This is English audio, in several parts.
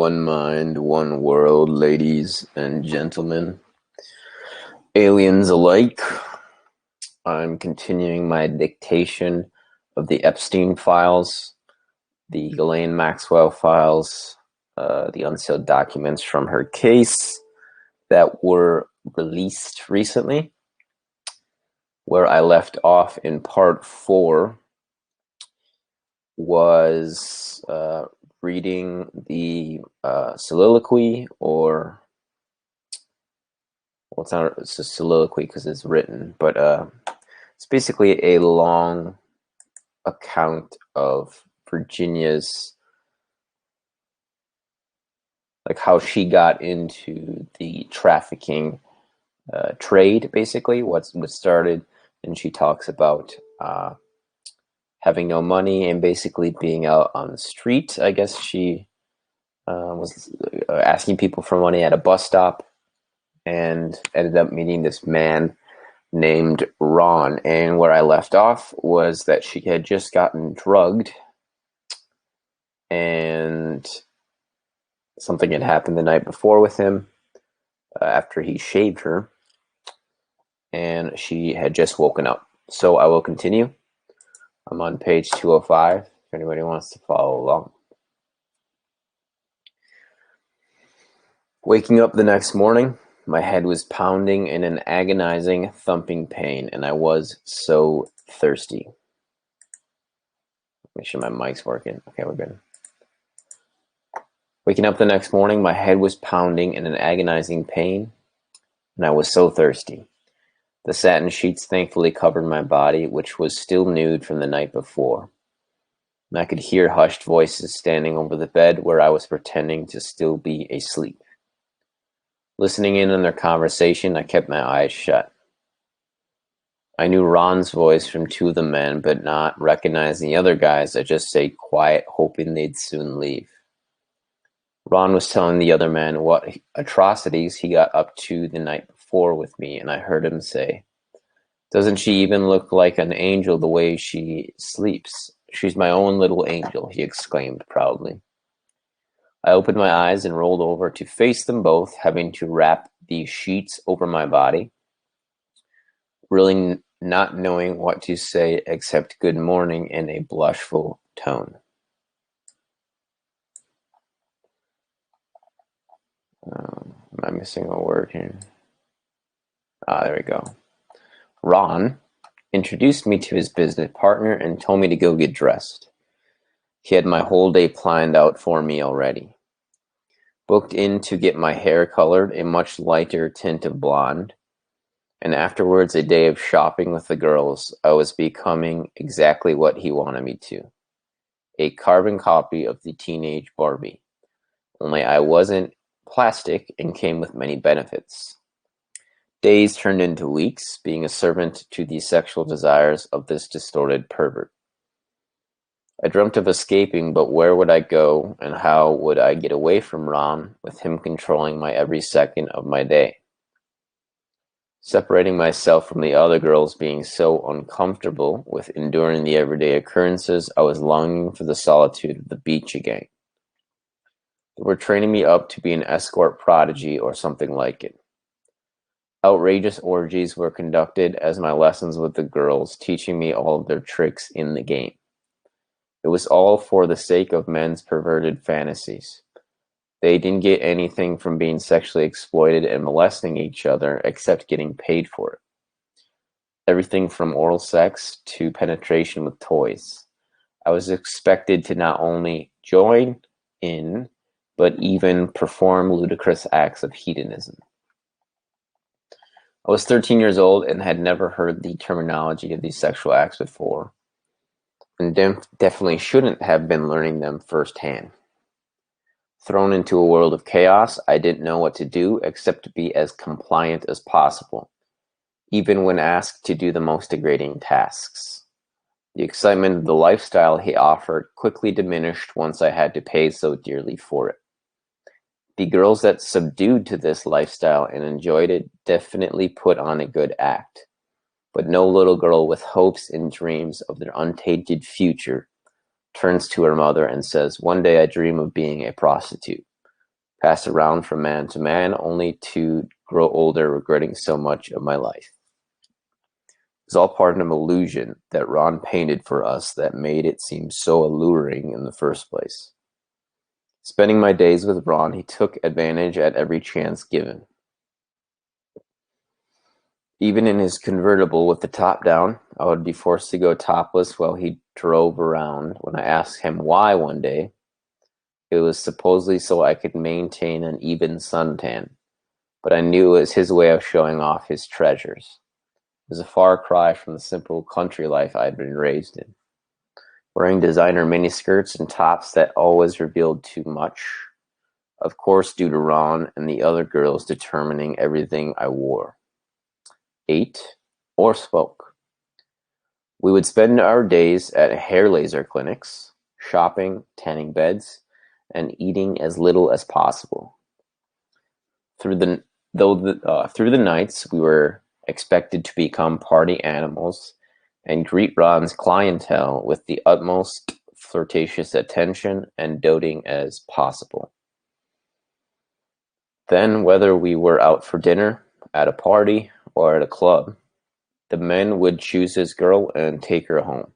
One mind, one world, ladies and gentlemen, aliens alike. I'm continuing my dictation of the Epstein files, the Ghislaine Maxwell files, the unsealed documents from her case that were released recently. Where I left off in part 4 was reading the soliloquy, or well, it's a soliloquy because it's written, but it's basically a long account of Virginia's, like how she got into the trafficking trade, basically what started, and she talks about having no money and basically being out on the street. I guess she was asking people for money at a bus stop and ended up meeting this man named Ron. And where I left off was that she had just gotten drugged and something had happened the night before with him after he shaved her, and she had just woken up. So I will continue. I'm on page 205 if anybody wants to follow along. Waking up the next morning, my head was pounding in an agonizing, thumping pain, and I was so thirsty. Make sure my mic's working. Okay, we're good. Waking up the next morning, my head was pounding in an agonizing pain, and I was so thirsty. The satin sheets thankfully covered my body, which was still nude from the night before. And I could hear hushed voices standing over the bed where I was pretending to still be asleep. Listening in on their conversation, I kept my eyes shut. I knew Ron's voice from two of the men, but not recognizing the other guys, I just stayed quiet, hoping they'd soon leave. Ron was telling the other man what atrocities he got up to the night before with me, and I heard him say, "Doesn't she even look like an angel the way she sleeps? She's my own little angel," he exclaimed proudly. I opened my eyes and rolled over to face them both, having to wrap the sheets over my body, really not knowing what to say except good morning in a blushful tone. Am I missing a word here? There we go. Ron introduced me to his business partner and told me to go get dressed. He had my whole day planned out for me already. Booked in to get my hair colored a much lighter tint of blonde, and afterwards a day of shopping with the girls. I was becoming exactly what he wanted me to. A carbon copy of the teenage Barbie. Only I wasn't plastic and came with many benefits. Days turned into weeks, being a servant to the sexual desires of this distorted pervert. I dreamt of escaping, but where would I go, and how would I get away from Ron, with him controlling my every second of my day? Separating myself from the other girls being so uncomfortable with enduring the everyday occurrences, I was longing for the solitude of the beach again. They were training me up to be an escort prodigy or something like it. Outrageous orgies were conducted as my lessons with the girls, teaching me all of their tricks in the game. It was all for the sake of men's perverted fantasies. They didn't get anything from being sexually exploited and molesting each other except getting paid for it. Everything from oral sex to penetration with toys. I was expected to not only join in, but even perform ludicrous acts of hedonism. I was 13 years old and had never heard the terminology of these sexual acts before, and definitely shouldn't have been learning them firsthand. Thrown into a world of chaos, I didn't know what to do except to be as compliant as possible, even when asked to do the most degrading tasks. The excitement of the lifestyle he offered quickly diminished once I had to pay so dearly for it. The girls that subdued to this lifestyle and enjoyed it definitely put on a good act, but no little girl with hopes and dreams of their untainted future turns to her mother and says, "One day I dream of being a prostitute." passed around from man to man, only to grow older regretting so much of my life. It was all part of an illusion that Ron painted for us that made it seem so alluring in the first place. Spending my days with Ron, he took advantage at every chance given. Even in his convertible with the top down, I would be forced to go topless while he drove around. When I asked him why one day, it was supposedly so I could maintain an even suntan, but I knew it was his way of showing off his treasures. It was a far cry from the simple country life I'd been raised in, wearing designer miniskirts and tops that always revealed too much, of course due to Ron and the other girls determining everything I wore, ate, or spoke. We would spend our days at hair laser clinics, shopping, tanning beds, and eating as little as possible. Through the nights, we were expected to become party animals and greet Ron's clientele with the utmost flirtatious attention and doting as possible. Then, whether we were out for dinner, at a party, or at a club, the men would choose his girl and take her home.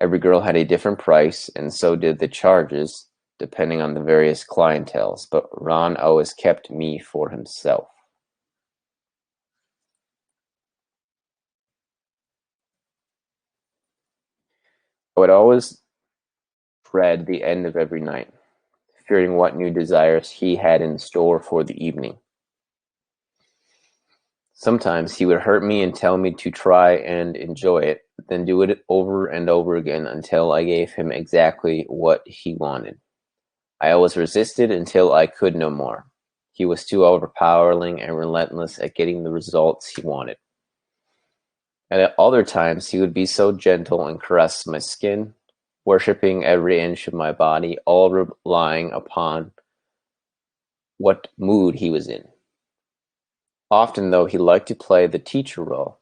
Every girl had a different price, and so did the charges, depending on the various clienteles, but Ron always kept me for himself. I would always dread the end of every night, fearing what new desires he had in store for the evening. Sometimes he would hurt me and tell me to try and enjoy it, then do it over and over again until I gave him exactly what he wanted. I always resisted until I could no more. He was too overpowering and relentless at getting the results he wanted. And at other times he would be so gentle and caress my skin, worshipping every inch of my body, all relying upon what mood he was in. Often, though, he liked to play the teacher role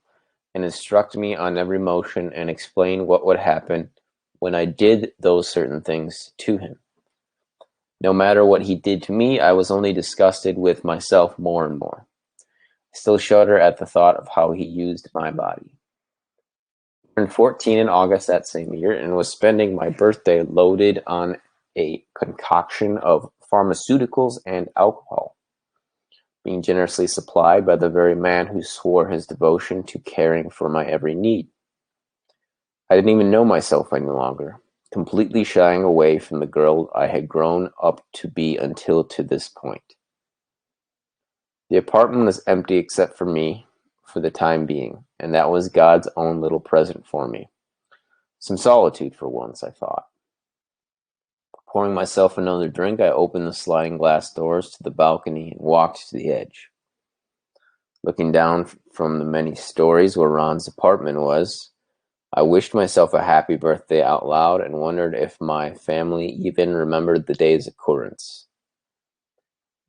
and instruct me on every motion and explain what would happen when I did those certain things to him. No matter what he did to me, I was only disgusted with myself more and more. I still shudder at the thought of how he used my body. I turned 14 in August that same year and was spending my birthday loaded on a concoction of pharmaceuticals and alcohol, being generously supplied by the very man who swore his devotion to caring for my every need. I didn't even know myself any longer, completely shying away from the girl I had grown up to be until to this point. The apartment was empty except for me for the time being, and that was God's own little present for me. Some solitude for once, I thought. Pouring myself another drink, I opened the sliding glass doors to the balcony and walked to the edge. Looking down from the many stories where Ron's apartment was, I wished myself a happy birthday out loud and wondered if my family even remembered the day's occurrence.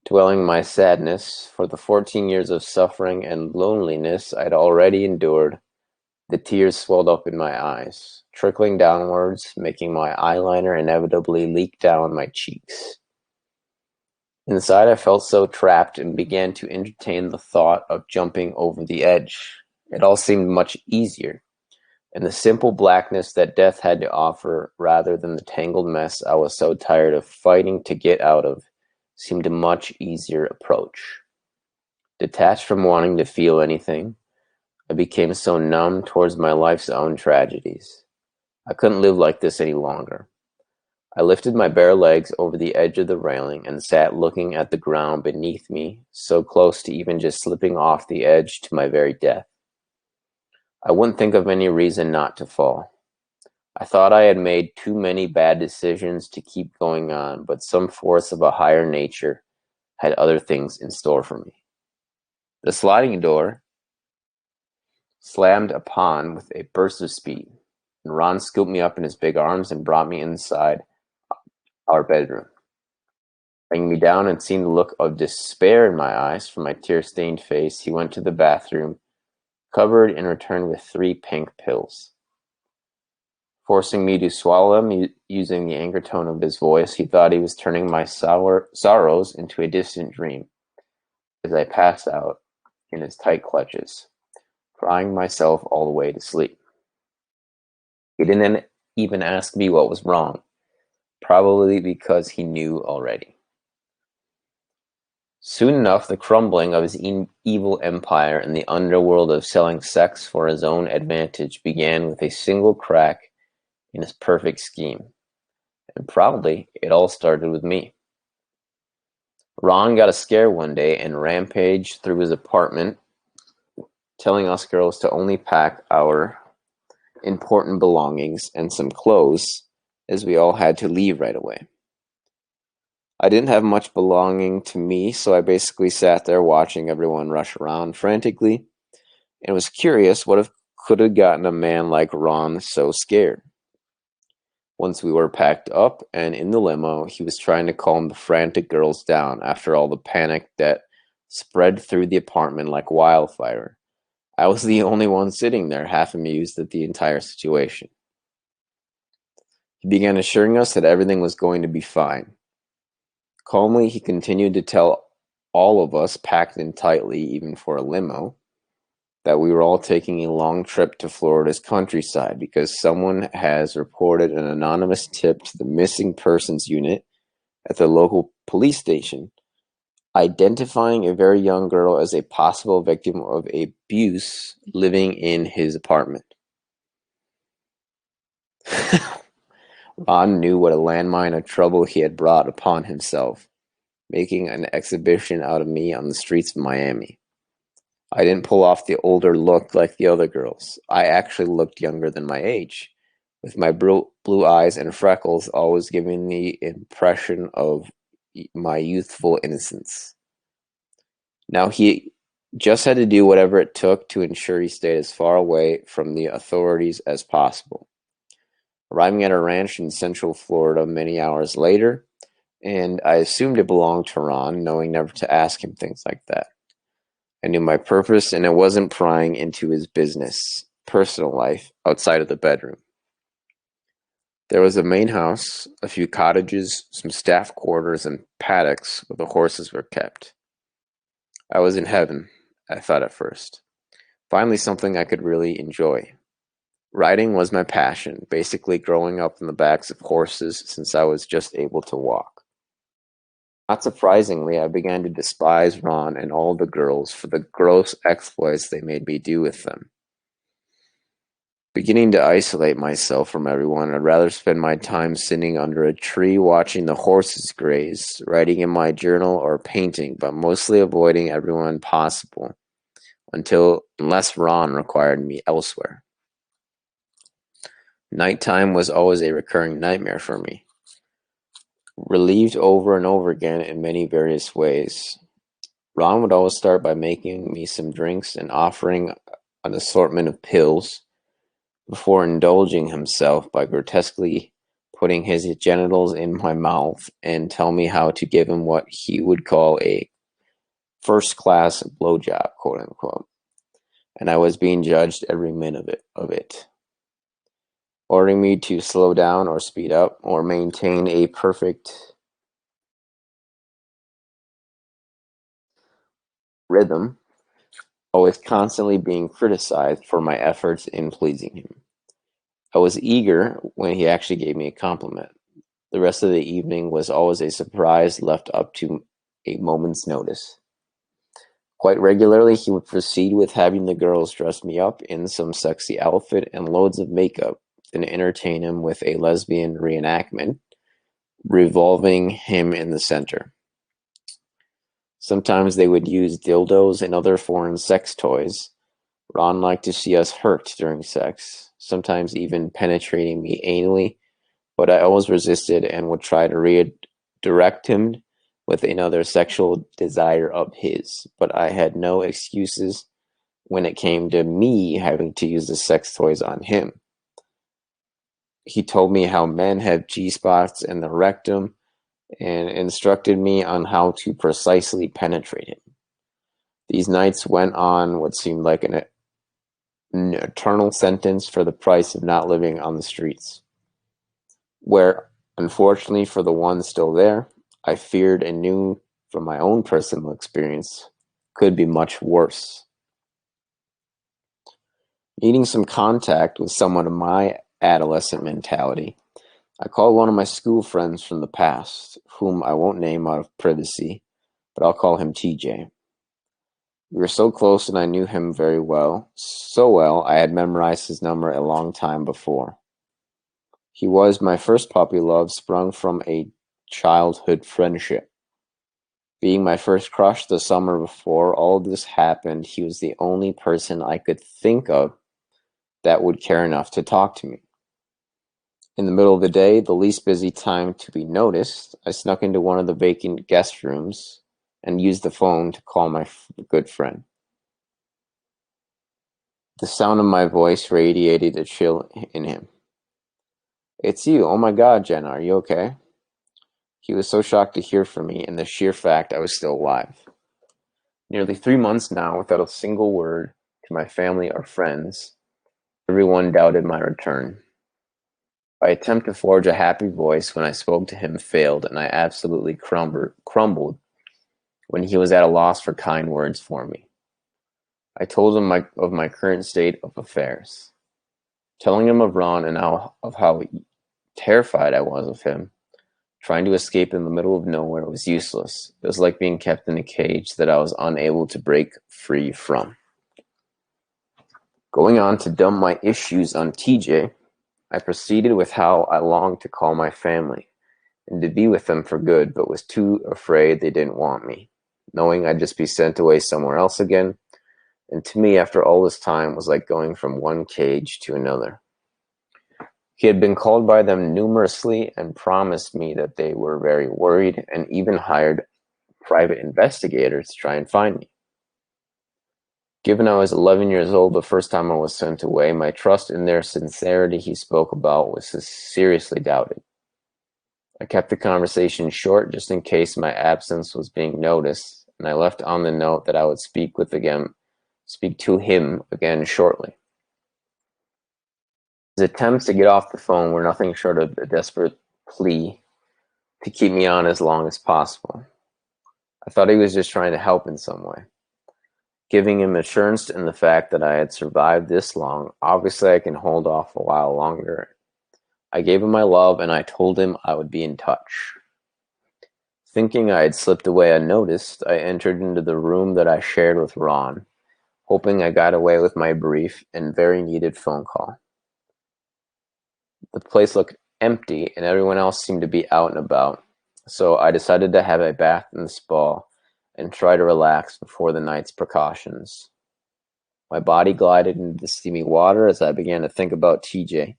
Dwelling my sadness for the 14 years of suffering and loneliness I'd already endured, the tears swelled up in my eyes, trickling downwards, making my eyeliner inevitably leak down my cheeks. Inside, I felt so trapped and began to entertain the thought of jumping over the edge. It all seemed much easier, and the simple blackness that death had to offer, rather than the tangled mess I was so tired of fighting to get out of, seemed a much easier approach. Detached from wanting to feel anything, I became so numb towards my life's own tragedies. I couldn't live like this any longer. I lifted my bare legs over the edge of the railing and sat looking at the ground beneath me, so close to even just slipping off the edge to my very death. I wouldn't think of any reason not to fall. I thought I had made too many bad decisions to keep going on, but some force of a higher nature had other things in store for me. The sliding door slammed upon with a burst of speed, and Ron scooped me up in his big arms and brought me inside our bedroom. Laying me down and seeing the look of despair in my eyes from my tear-stained face, he went to the bathroom, covered, and returned with 3 pink pills. forcing me to swallow them using the angry tone of his voice. He thought he was turning my sorrows into a distant dream as I passed out in his tight clutches, crying myself all the way to sleep. He didn't even ask me what was wrong, probably because he knew already. Soon enough, the crumbling of his evil empire in the underworld of selling sex for his own advantage began with a single crack in his perfect scheme. And probably it all started with me. Ron got a scare one day and rampaged through his apartment, telling us girls to only pack our important belongings and some clothes, as we all had to leave right away. I didn't have much belonging to me, so I basically sat there watching everyone rush around frantically, and was curious what could have gotten a man like Ron so scared. Once we were packed up and in the limo, he was trying to calm the frantic girls down after all the panic that spread through the apartment like wildfire. I was the only one sitting there, half amused at the entire situation. He began assuring us that everything was going to be fine. Calmly, he continued to tell all of us, packed in tightly even for a limo, that we were all taking a long trip to Florida's countryside because someone has reported an anonymous tip to the missing persons unit at the local police station, identifying a very young girl as a possible victim of abuse living in his apartment. Ron knew what a landmine of trouble he had brought upon himself, making an exhibition out of me on the streets of Miami. I didn't pull off the older look like the other girls. I actually looked younger than my age, with my blue eyes and freckles always giving the impression of my youthful innocence. Now he just had to do whatever it took to ensure he stayed as far away from the authorities as possible. Arriving at a ranch in Central Florida many hours later, and I assumed it belonged to Ron, knowing never to ask him things like that. I knew my purpose, and it wasn't prying into his business, personal life, outside of the bedroom. There was a main house, a few cottages, some staff quarters, and paddocks where the horses were kept. I was in heaven, I thought at first. Finally, something I could really enjoy. Riding was my passion, basically growing up on the backs of horses since I was just able to walk. Not surprisingly, I began to despise Ron and all the girls for the gross exploits they made me do with them. Beginning to isolate myself from everyone, I'd rather spend my time sitting under a tree watching the horses graze, writing in my journal, or painting, but mostly avoiding everyone possible, unless Ron required me elsewhere. Nighttime was always a recurring nightmare for me, relieved over and over again in many various ways. Ron would always start by making me some drinks and offering an assortment of pills, before indulging himself by grotesquely putting his genitals in my mouth and tell me how to give him what he would call a first-class blowjob, quote-unquote. And I was being judged every minute of it. Ordering me to slow down or speed up or maintain a perfect rhythm, always constantly being criticized for my efforts in pleasing him. I was eager when he actually gave me a compliment. The rest of the evening was always a surprise left up to a moment's notice. Quite regularly, he would proceed with having the girls dress me up in some sexy outfit and loads of makeup, then entertain him with a lesbian reenactment, revolving him in the center. Sometimes they would use dildos and other foreign sex toys. Ron liked to see us hurt during sex, sometimes even penetrating me anally, but I always resisted and would try to redirect him with another sexual desire of his, but I had no excuses when it came to me having to use the sex toys on him. He told me how men have G-spots in the rectum and instructed me on how to precisely penetrate him. These nights went on what seemed like an an eternal sentence for the price of not living on the streets, where, unfortunately for the ones still there, I feared and knew from my own personal experience could be much worse. Needing some contact with someone of my adolescent mentality, I called one of my school friends from the past, whom I won't name out of privacy, but I'll call him TJ. We were so close and I knew him very well, so well I had memorized his number a long time before. He was my first puppy love sprung from a childhood friendship. Being my first crush the summer before all this happened, he was the only person I could think of that would care enough to talk to me. In the middle of the day, the least busy time to be noticed, I snuck into one of the vacant guest rooms and used the phone to call my good friend. The sound of my voice radiated a chill in him. "It's you. Oh my God, Jenna, are you okay?" He was so shocked to hear from me and the sheer fact I was still alive. Nearly 3 months now without a single word to my family or friends, everyone doubted my return. My attempt to forge a happy voice when I spoke to him failed, and I absolutely crumbled when he was at a loss for kind words for me. I told him of my current state of affairs, telling him of Ron and of how terrified I was of him. Trying to escape in the middle of nowhere was useless. It was like being kept in a cage that I was unable to break free from. Going on to dump my issues on TJ, I proceeded with how I longed to call my family and to be with them for good, but was too afraid they didn't want me, knowing I'd just be sent away somewhere else again, and to me, after all this time, was like going from one cage to another. He had been called by them numerously and promised me that they were very worried and even hired private investigators to try and find me. Given I was 11 years old the first time I was sent away, my trust in their sincerity he spoke about was seriously doubted. I kept the conversation short just in case my absence was being noticed, and I left on the note that I would speak to him again shortly. His attempts to get off the phone were nothing short of a desperate plea to keep me on as long as possible. I thought he was just trying to help in some way. Giving him assurance in the fact that I had survived this long, obviously I can hold off a while longer. I gave him my love and I told him I would be in touch. Thinking I had slipped away unnoticed, I entered into the room that I shared with Ron, hoping I got away with my brief and very needed phone call. The place looked empty and everyone else seemed to be out and about, so I decided to have a bath in the spa and try to relax before the night's precautions. My body glided into the steamy water as I began to think about TJ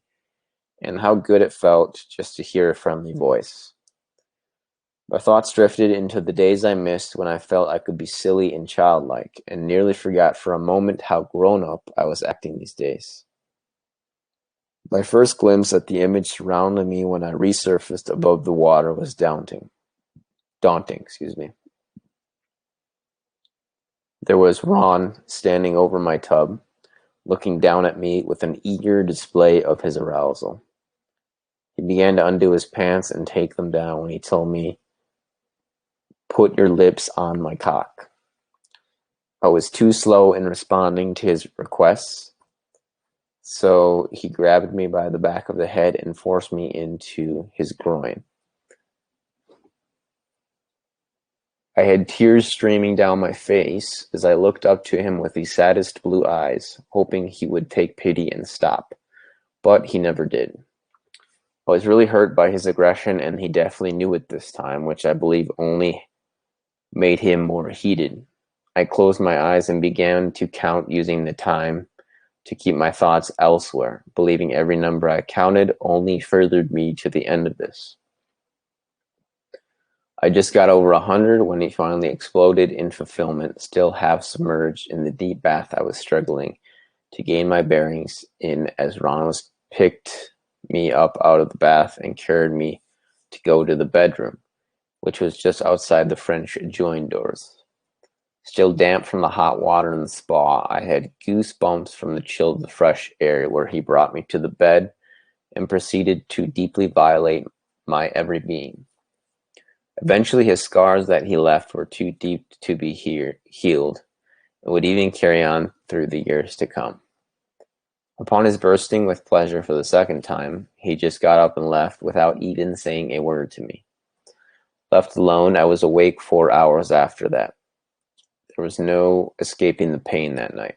and how good it felt just to hear a friendly voice. My thoughts drifted into the days I missed when I felt I could be silly and childlike, and nearly forgot for a moment how grown-up I was acting these days. My first glimpse at the image surrounding me when I resurfaced above the water was daunting. There was Ron standing over my tub, looking down at me with an eager display of his arousal. He began to undo his pants and take them down when he told me, "Put your lips on my cock." I was too slow in responding to his requests, so he grabbed me by the back of the head and forced me into his groin. I had tears streaming down my face as I looked up to him with the saddest blue eyes, hoping he would take pity and stop, but he never did. I was really hurt by his aggression, and he definitely knew it this time, which I believe only made him more heated. I closed my eyes and began to count using the time to keep my thoughts elsewhere, believing every number I counted only furthered me to the end of this. I just got over 100 when he finally exploded in fulfillment, still half submerged in the deep bath I was struggling to gain my bearings in as Ron picked me up out of the bath and carried me to go to the bedroom, which was just outside the French adjoining doors. Still damp from the hot water in the spa, I had goosebumps from the chill of the fresh air where he brought me to the bed and proceeded to deeply violate my every being. Eventually, his scars that he left were too deep to be healed, and would even carry on through the years to come. Upon his bursting with pleasure for the second time, he just got up and left without even saying a word to me. Left alone, I was awake 4 hours after that. There was no escaping the pain that night.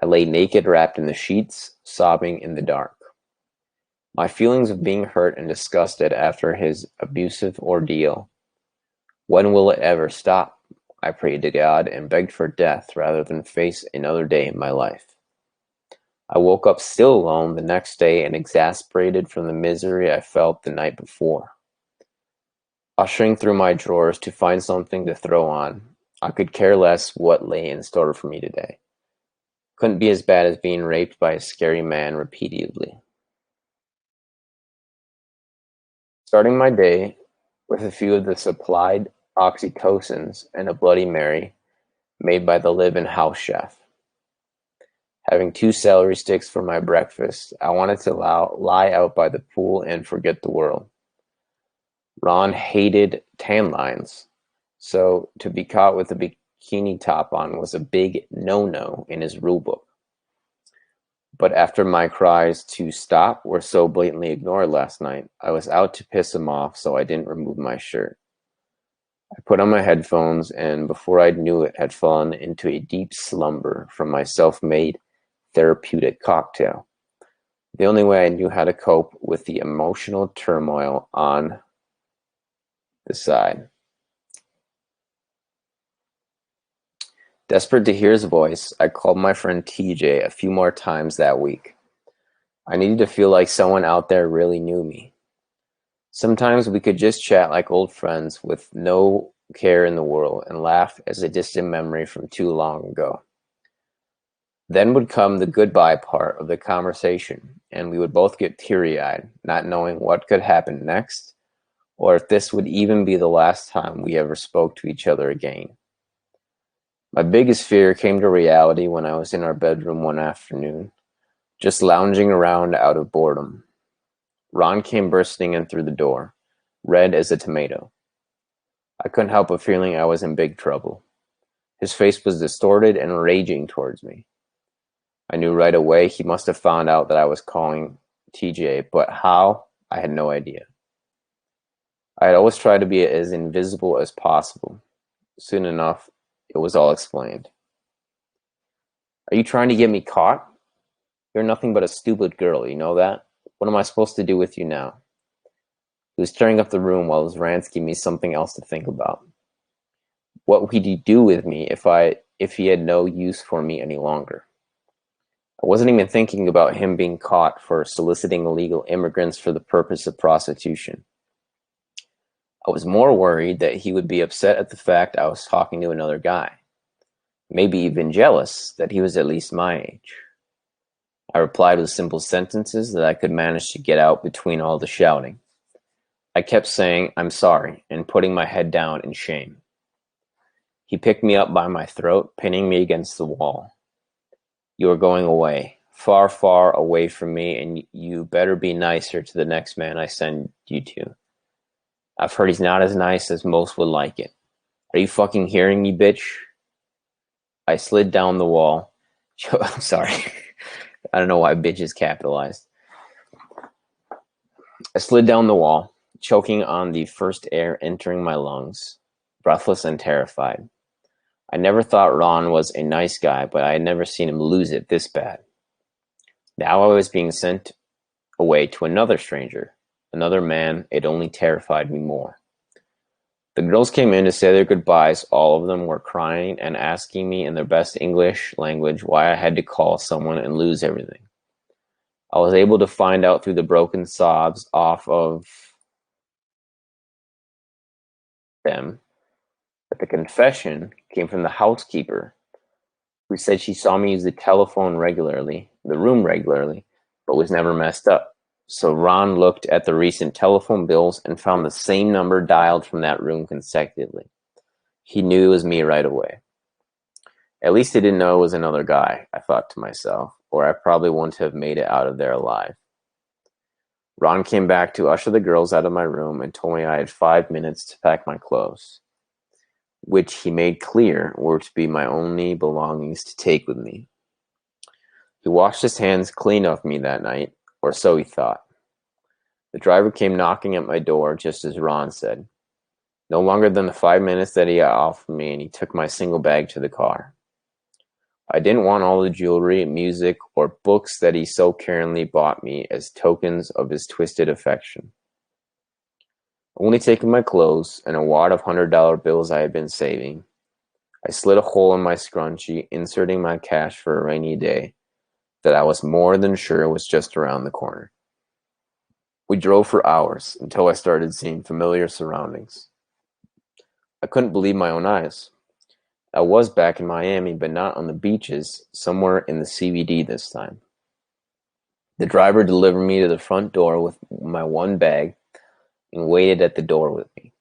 I lay naked, wrapped in the sheets, sobbing in the dark. My feelings of being hurt and disgusted after his abusive ordeal. When will it ever stop? I prayed to God and begged for death rather than face another day in my life. I woke up still alone the next day and exasperated from the misery I felt the night before. Ushering through my drawers to find something to throw on, I could care less what lay in store for me today. Couldn't be as bad as being raped by a scary man repeatedly. Starting my day with a few of the supplied oxytocins and a Bloody Mary made by the live-in house chef. Having 2 celery sticks for my breakfast, I wanted to lie out by the pool and forget the world. Ron hated tan lines, so to be caught with a bikini top on was a big no-no in his rule book. But after my cries to stop were so blatantly ignored last night, I was out to piss him off, so I didn't remove my shirt. I put on my headphones, and before I knew it, had fallen into a deep slumber from my self-made therapeutic cocktail. The only way I knew how to cope with the emotional turmoil on the side. Desperate to hear his voice, I called my friend TJ a few more times that week. I needed to feel like someone out there really knew me. Sometimes we could just chat like old friends with no care in the world and laugh as a distant memory from too long ago. Then would come the goodbye part of the conversation, and we would both get teary-eyed, not knowing what could happen next, or if this would even be the last time we ever spoke to each other again. My biggest fear came to reality when I was in our bedroom one afternoon, just lounging around out of boredom. Ron came bursting in through the door, red as a tomato. I couldn't help but feeling I was in big trouble. His face was distorted and raging towards me. I knew right away he must have found out that I was calling TJ, but how? I had no idea. I had always tried to be as invisible as possible. Soon enough, it was all explained. Are you trying to get me caught? You're nothing but a stupid girl, you know that? What am I supposed to do with you now? He was tearing up the room while his rants gave me something else to think about. What would he do with me if he had no use for me any longer? I wasn't even thinking about him being caught for soliciting illegal immigrants for the purpose of prostitution. I was more worried that he would be upset at the fact I was talking to another guy. Maybe even jealous that he was at least my age. I replied with simple sentences that I could manage to get out between all the shouting. I kept saying, "I'm sorry," and putting my head down in shame. He picked me up by my throat, pinning me against the wall. "You are going away, far, far away from me, and you better be nicer to the next man I send you to. I've heard he's not as nice as most would like it. Are you fucking hearing me, bitch?" I slid down the wall. I'm sorry. I don't know why bitch is capitalized. I slid down the wall, choking on the first air entering my lungs, breathless and terrified. I never thought Ron was a nice guy, but I had never seen him lose it this bad. Now I was being sent away to another stranger, another man. It only terrified me more. The girls came in to say their goodbyes. All of them were crying and asking me in their best English language why I had to call someone and lose everything. I was able to find out through the broken sobs off of them that the confession came from the housekeeper, who said she saw me use the room regularly, but was never messed up. So Ron looked at the recent telephone bills and found the same number dialed from that room consecutively. He knew it was me right away. At least they didn't know it was another guy, I thought to myself, or I probably wouldn't have made it out of there alive. Ron came back to usher the girls out of my room and told me I had 5 minutes to pack my clothes, which he made clear were to be my only belongings to take with me. He washed his hands clean of me that night, or so he thought. The driver came knocking at my door just as Ron said. No longer than the 5 minutes that he had offered me, and he took my single bag to the car. I didn't want all the jewelry, music, or books that he so caringly bought me as tokens of his twisted affection. Only taking my clothes and a wad of $100 bills I had been saving, I slid a hole in my scrunchie, inserting my cash for a rainy day that I was more than sure was just around the corner. We drove for hours until I started seeing familiar surroundings. I couldn't believe my own eyes. I was back in Miami, but not on the beaches, somewhere in the CBD this time. The driver delivered me to the front door with my one bag and waited at the door with me.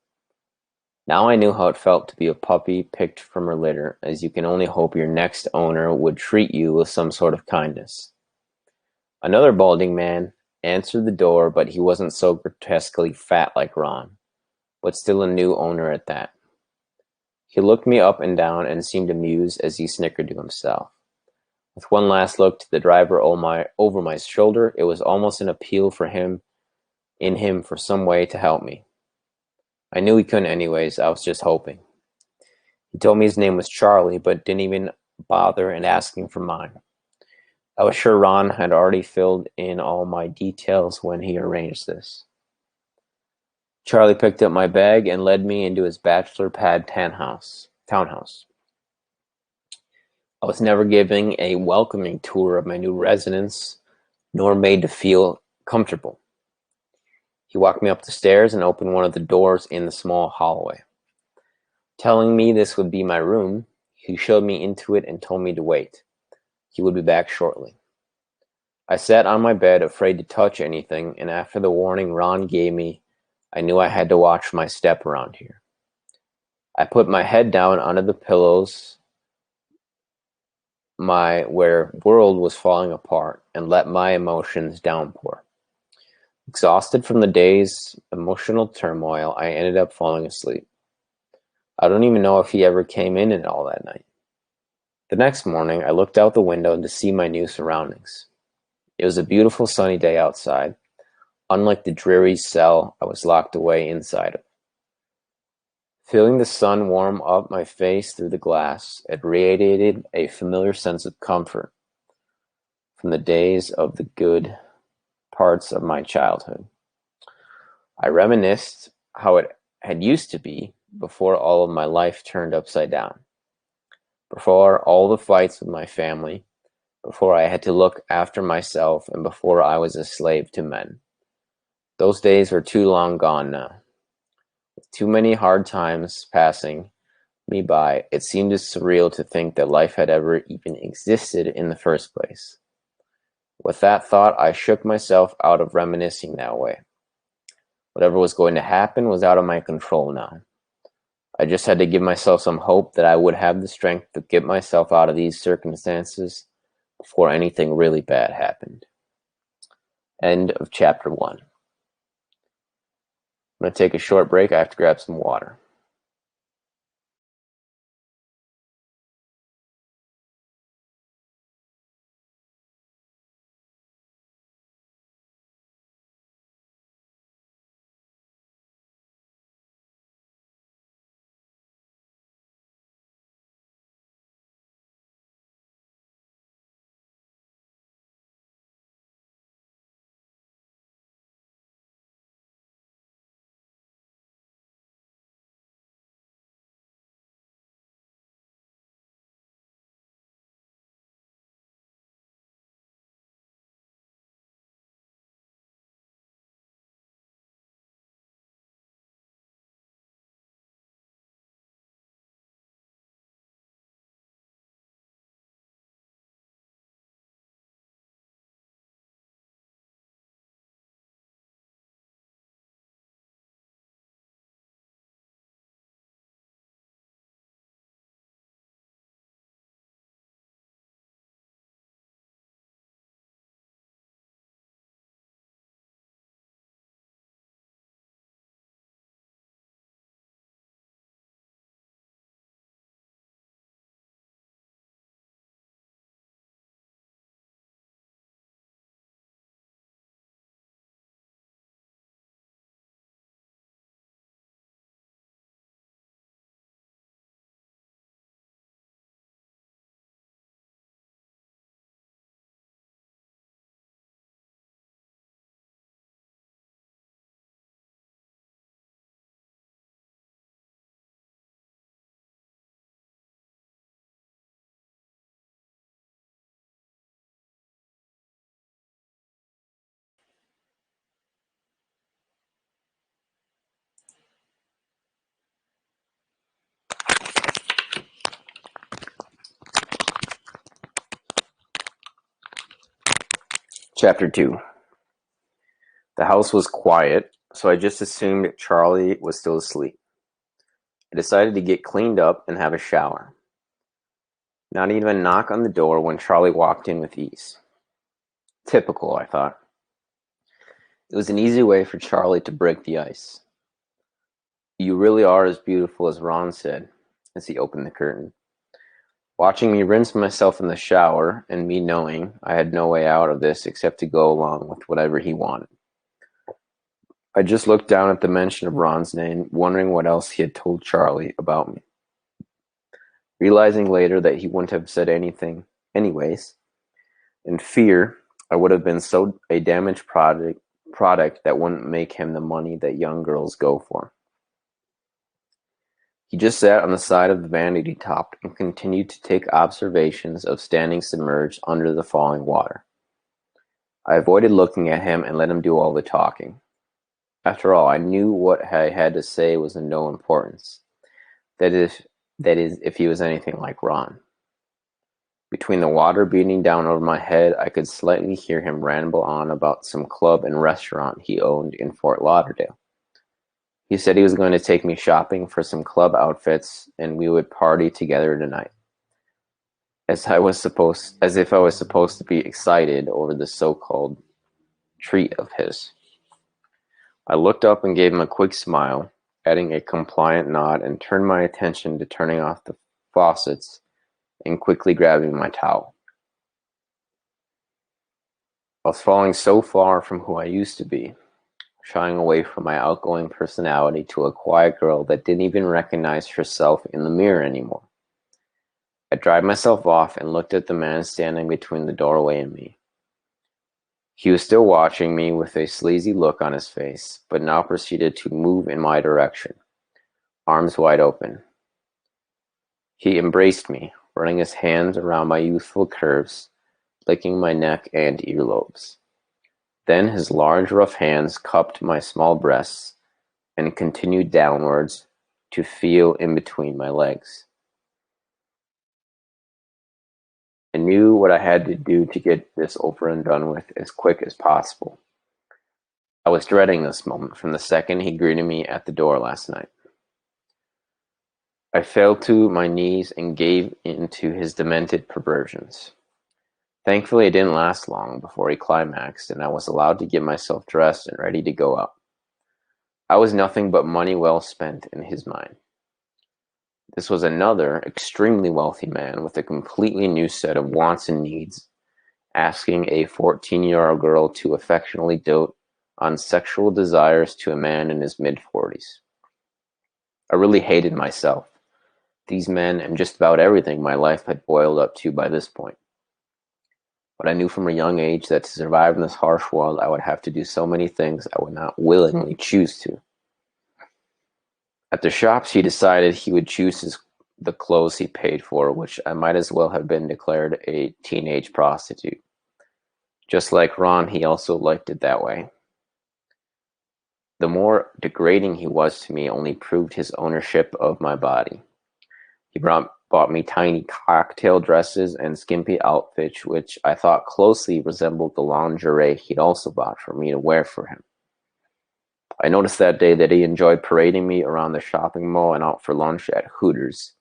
Now I knew how it felt to be a puppy picked from her litter, as you can only hope your next owner would treat you with some sort of kindness. Another balding man answered the door, but he wasn't so grotesquely fat like Ron, but still a new owner at that. He looked me up and down and seemed amused as he snickered to himself. With one last look to the driver over my shoulder, it was almost an appeal for him for some way to help me. I knew he couldn't anyways, I was just hoping. He told me his name was Charlie, but didn't even bother in asking for mine. I was sure Ron had already filled in all my details when he arranged this. Charlie picked up my bag and led me into his bachelor pad townhouse. I was never given a welcoming tour of my new residence, nor made to feel comfortable. He walked me up the stairs and opened one of the doors in the small hallway. Telling me this would be my room, he showed me into it and told me to wait. He would be back shortly. I sat on my bed, afraid to touch anything, and after the warning Ron gave me, I knew I had to watch my step around here. I put my head down under the pillows, where world was falling apart, and let my emotions downpour. Exhausted from the day's emotional turmoil, I ended up falling asleep. I don't even know if he ever came in at all that night. The next morning, I looked out the window to see my new surroundings. It was a beautiful sunny day outside, unlike the dreary cell I was locked away inside of. Feeling the sun warm up my face through the glass, it radiated a familiar sense of comfort from the days of the good parts of my childhood. I reminisced how it had used to be before all of my life turned upside down, before all the fights with my family, before I had to look after myself, and before I was a slave to men. Those days were too long gone now. With too many hard times passing me by, it seemed surreal to think that life had ever even existed in the first place. With that thought, I shook myself out of reminiscing that way. Whatever was going to happen was out of my control now. I just had to give myself some hope that I would have the strength to get myself out of these circumstances before anything really bad happened. End of chapter 1. I'm going to take a short break. I have to grab some water. Chapter 2. The house was quiet, so I just assumed Charlie was still asleep. I decided to get cleaned up and have a shower. Not even a knock on the door when Charlie walked in with ease. Typical, I thought. It was an easy way for Charlie to break the ice. "You really are as beautiful as Ron said," as he opened the curtain. Watching me rinse myself in the shower, and me knowing I had no way out of this except to go along with whatever he wanted. I just looked down at the mention of Ron's name, wondering what else he had told Charlie about me. Realizing later that he wouldn't have said anything anyways. In fear, I would have been so a damaged product that wouldn't make him the money that young girls go for. He just sat on the side of the vanity top and continued to take observations of standing submerged under the falling water. I avoided looking at him and let him do all the talking. After all, I knew what I had to say was of no importance. That is, if he was anything like Ron. Between the water beating down over my head, I could slightly hear him ramble on about some club and restaurant he owned in Fort Lauderdale. He said he was going to take me shopping for some club outfits and we would party together tonight. As if I was supposed to be excited over the so-called treat of his. I looked up and gave him a quick smile, adding a compliant nod, and turned my attention to turning off the faucets and quickly grabbing my towel. I was falling so far from who I used to be, shying away from my outgoing personality to a quiet girl that didn't even recognize herself in the mirror anymore. I dried myself off and looked at the man standing between the doorway and me. He was still watching me with a sleazy look on his face, but now proceeded to move in my direction, arms wide open. He embraced me, running his hands around my youthful curves, licking my neck and earlobes. Then his large, rough hands cupped my small breasts and continued downwards to feel in between my legs. I knew what I had to do to get this over and done with as quick as possible. I was dreading this moment from the second he greeted me at the door last night. I fell to my knees and gave in to his demented perversions. Thankfully, it didn't last long before he climaxed, and I was allowed to get myself dressed and ready to go out. I was nothing but money well spent in his mind. This was another extremely wealthy man with a completely new set of wants and needs, asking a 14-year-old girl to affectionately dote on sexual desires to a man in his mid-40s. I really hated myself, these men, and just about everything my life had boiled up to by this point. But I knew from a young age that to survive in this harsh world, I would have to do so many things I would not willingly choose to. At the shops, he decided he would choose the clothes he paid for, which I might as well have been declared a teenage prostitute. Just like Ron, he also liked it that way. The more degrading he was to me only proved his ownership of my body. He bought me tiny cocktail dresses and skimpy outfits, which I thought closely resembled the lingerie he'd also bought for me to wear for him. I noticed that day that he enjoyed parading me around the shopping mall and out for lunch at Hooters,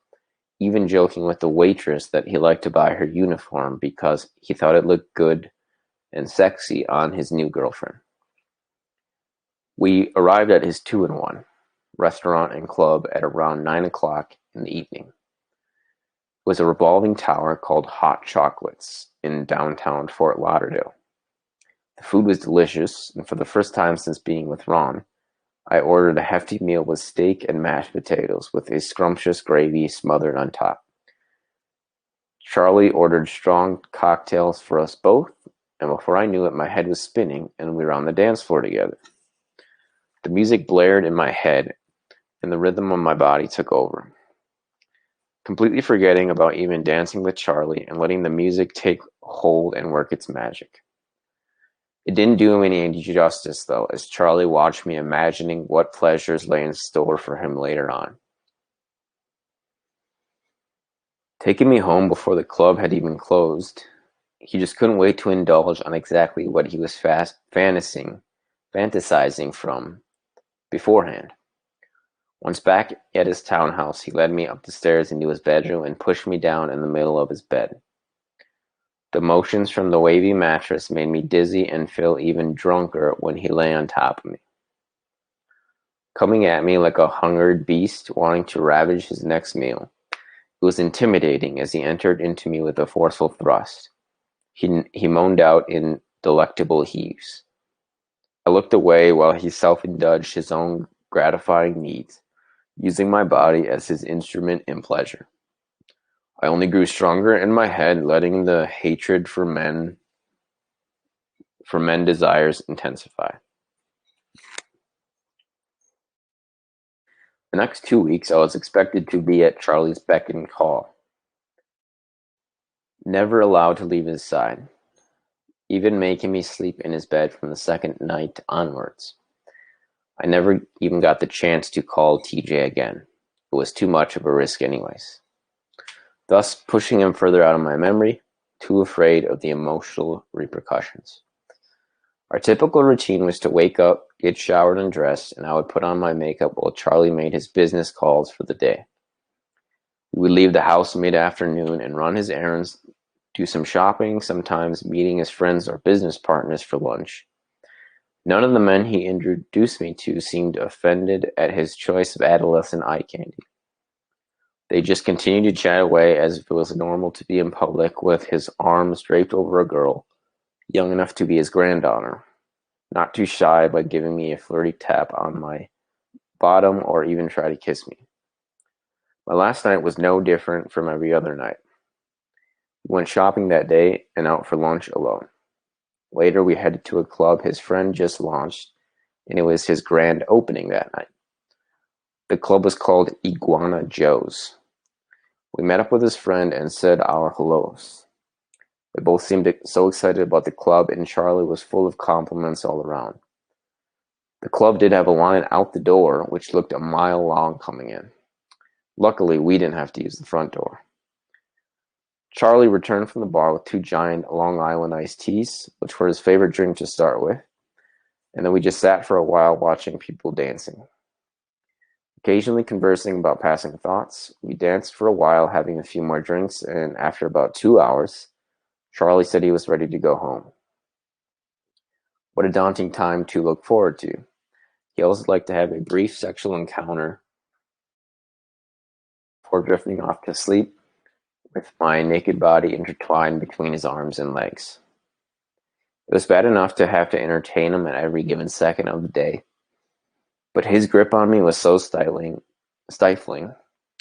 even joking with the waitress that he liked to buy her uniform because he thought it looked good and sexy on his new girlfriend. We arrived at his 2-in-1 restaurant and club at around 9 o'clock in the evening. It was a revolving tower called Hot Chocolates in downtown Fort Lauderdale. The food was delicious, and for the first time since being with Ron, I ordered a hefty meal with steak and mashed potatoes with a scrumptious gravy smothered on top. Charlie ordered strong cocktails for us both, and before I knew it, my head was spinning and we were on the dance floor together. The music blared in my head, and the rhythm of my body took over. Completely forgetting about even dancing with Charlie and letting the music take hold and work its magic. It didn't do him any justice, though, as Charlie watched me imagining what pleasures lay in store for him later on. Taking me home before the club had even closed, He just couldn't wait to indulge on exactly what he was fantasizing from beforehand. Once back at his townhouse, he led me up the stairs into his bedroom and pushed me down in the middle of his bed. The motions from the wavy mattress made me dizzy and feel even drunker when he lay on top of me, coming at me like a hungered beast wanting to ravage his next meal. It was intimidating as he entered into me with a forceful thrust. He moaned out in delectable heaves. I looked away while he self-indulged his own gratifying needs, using my body as his instrument in pleasure. I only grew stronger in my head, letting the hatred for men desires intensify. The next 2 weeks I was expected to be at Charlie's beck and call, never allowed to leave his side, even making me sleep in his bed from the second night onwards. I never even got the chance to call TJ again. It was too much of a risk anyways. Thus pushing him further out of my memory, too afraid of the emotional repercussions. Our typical routine was to wake up, get showered and dressed, and I would put on my makeup while Charlie made his business calls for the day. We would leave the house mid-afternoon and run his errands, do some shopping, sometimes meeting his friends or business partners for lunch. None of the men he introduced me to seemed offended at his choice of adolescent eye candy. They just continued to chat away as if it was normal to be in public with his arms draped over a girl, young enough to be his granddaughter, not too shy by giving me a flirty tap on my bottom or even try to kiss me. My last night was no different from every other night. We went shopping that day and out for lunch alone. Later we headed to a club his friend just launched, and it was his grand opening that night. The club was called Iguana Joe's. We met up with his friend and said our hellos. They both seemed so excited about the club, and Charlie was full of compliments all around. The club did have a line out the door, which looked a mile long coming in. Luckily, we didn't have to use the front door. Charlie returned from the bar with 2 giant Long Island iced teas, which were his favorite drink to start with, and then we just sat for a while watching people dancing. Occasionally conversing about passing thoughts, we danced for a while, having a few more drinks, and after about 2 hours, Charlie said he was ready to go home. What a daunting time to look forward to. He also liked to have a brief sexual encounter before drifting off to sleep, with my naked body intertwined between his arms and legs. It was bad enough to have to entertain him at every given second of the day, but his grip on me was so stifling.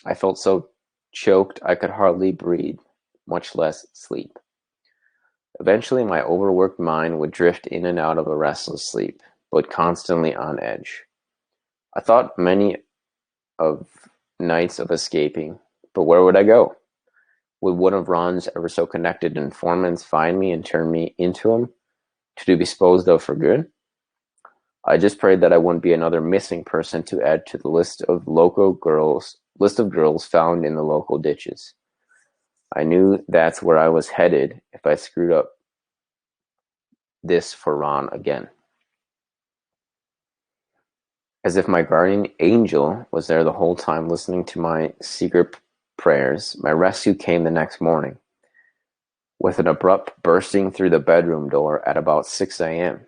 I felt so choked I could hardly breathe, much less sleep. Eventually, my overworked mind would drift in and out of a restless sleep, but constantly on edge. I thought many of nights of escaping, but where would I go? Would one of Ron's ever so connected informants find me and turn me into him, to be disposed of for good? I just prayed that I wouldn't be another missing person to add to the list of girls found in the local ditches. I knew that's where I was headed if I screwed up this for Ron again. As if my guardian angel was there the whole time listening to my secret prayers, my rescue came the next morning, with an abrupt bursting through the bedroom door at about 6 a.m.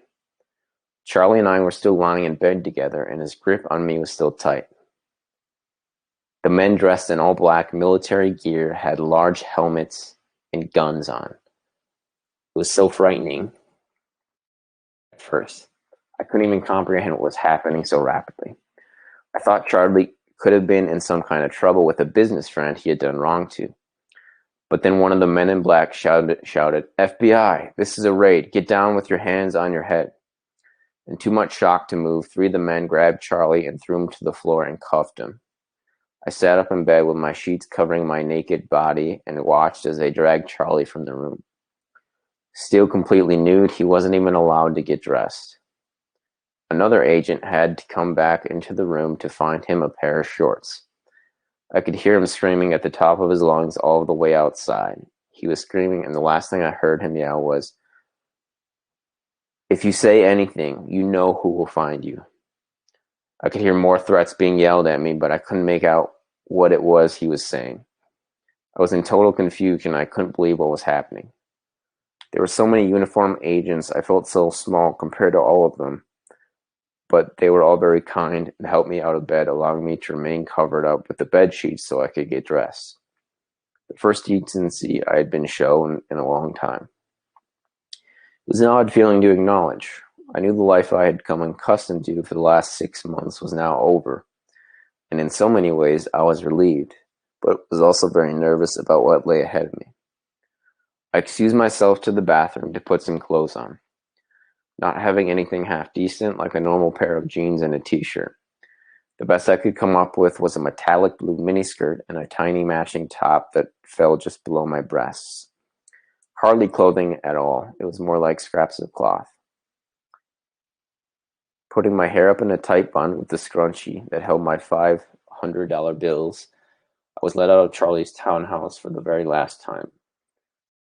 Charlie and I were still lying in bed together, and his grip on me was still tight. The men dressed in all black military gear had large helmets and guns on. It was so frightening at first. I couldn't even comprehend what was happening so rapidly. I thought Charlie could have been in some kind of trouble with a business friend he had done wrong to. But then one of the men in black shouted, "FBI, this is a raid. Get down with your hands on your head." In too much shock to move, 3 of the men grabbed Charlie and threw him to the floor and cuffed him. I sat up in bed with my sheets covering my naked body and watched as they dragged Charlie from the room. Still completely nude, he wasn't even allowed to get dressed. Another agent had to come back into the room to find him a pair of shorts. I could hear him screaming at the top of his lungs all the way outside. He was screaming, and the last thing I heard him yell was, "If you say anything, you know who will find you." I could hear more threats being yelled at me, but I couldn't make out what it was he was saying. I was in total confusion. I couldn't believe what was happening. There were so many uniformed agents. I felt so small compared to all of them. But they were all very kind and helped me out of bed, allowing me to remain covered up with the bed sheets so I could get dressed. The first decency I had been shown in a long time. It was an odd feeling to acknowledge. I knew the life I had come accustomed to for the last 6 months was now over, and in so many ways I was relieved, but was also very nervous about what lay ahead of me. I excused myself to the bathroom to put some clothes on, not having anything half decent like a normal pair of jeans and a t-shirt. The best I could come up with was a metallic blue miniskirt and a tiny matching top that fell just below my breasts. Hardly clothing at all. It was more like scraps of cloth. Putting my hair up in a tight bun with the scrunchie that held my $500 bills, I was let out of Charlie's townhouse for the very last time,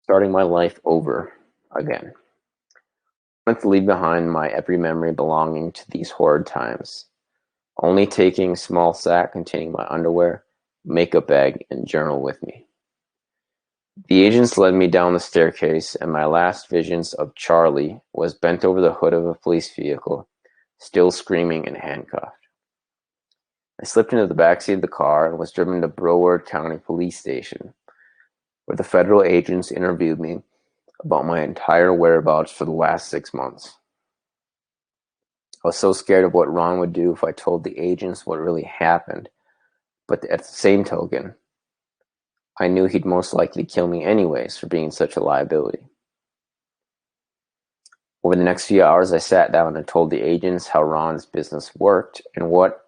starting my life over again. I wanted to leave behind my every memory belonging to these horrid times, only taking a small sack containing my underwear, makeup bag, and journal with me. The agents led me down the staircase, and my last visions of Charlie was bent over the hood of a police vehicle, still screaming and handcuffed. I slipped into the backseat of the car and was driven to Broward County Police Station, where the federal agents interviewed me about my entire whereabouts for the last 6 months. I was so scared of what Ron would do if I told the agents what really happened, but at the same token, I knew he'd most likely kill me anyways for being such a liability. Over the next few hours, I sat down and told the agents how Ron's business worked and what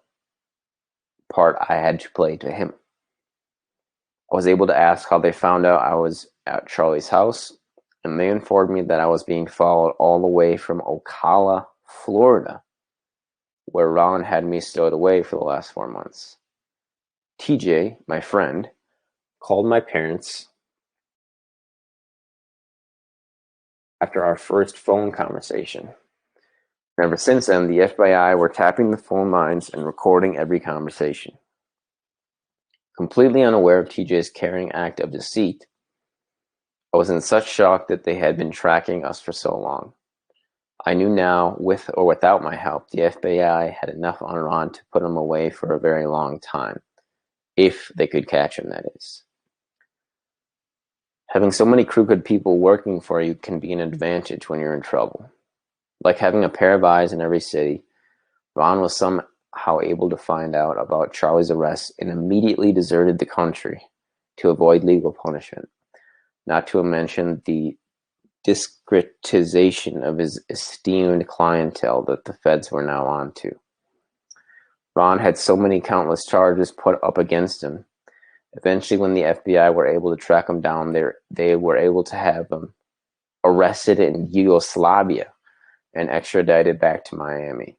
part I had to play to him. I was able to ask how they found out I was at Charlie's house, and they informed me that I was being followed all the way from Ocala, Florida, where Ron had me stowed away for the last 4 months. TJ, my friend, called my parents after our first phone conversation. And ever since then, the FBI were tapping the phone lines and recording every conversation. Completely unaware of TJ's carrying act of deceit, I was in such shock that they had been tracking us for so long. I knew now, with or without my help, the FBI had enough on Ron to put him away for a very long time. If they could catch him, that is. Having so many crooked people working for you can be an advantage when you're in trouble. Like having a pair of eyes in every city, Ron was somehow able to find out about Charlie's arrest and immediately deserted the country to avoid legal punishment, not to mention the discretization of his esteemed clientele that the feds were now onto. Ron had so many countless charges put up against him. Eventually, when the FBI were able to track him down, they were able to have him arrested in Yugoslavia and extradited back to Miami.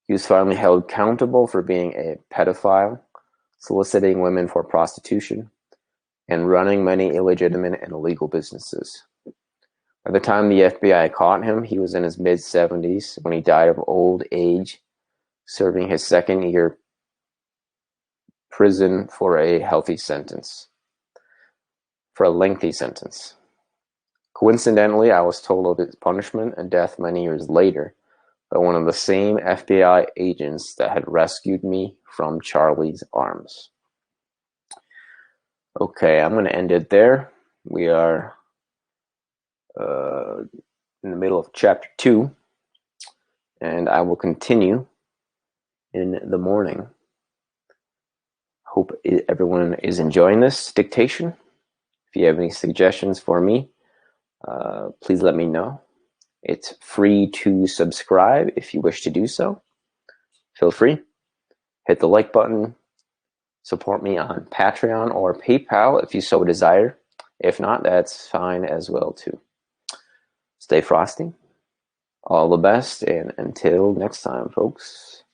He was finally held accountable for being a pedophile, soliciting women for prostitution, and running many illegitimate and illegal businesses. By the time the FBI caught him, he was in his mid-70s when he died of old age, serving his second year prison for a lengthy sentence. Coincidentally, I was told of his punishment and death many years later by one of the same FBI agents that had rescued me from Charlie's arms. Okay, I'm going to end it there. We are in the middle of chapter 2, and I will continue in the morning. Hope everyone is enjoying this dictation. If you have any suggestions for me, please let me know. It's free to subscribe if you wish to do so. Feel free. Hit the like button. Support me on Patreon or PayPal if you so desire. If not, that's fine as well too. Stay frosty. All the best, and until next time, folks.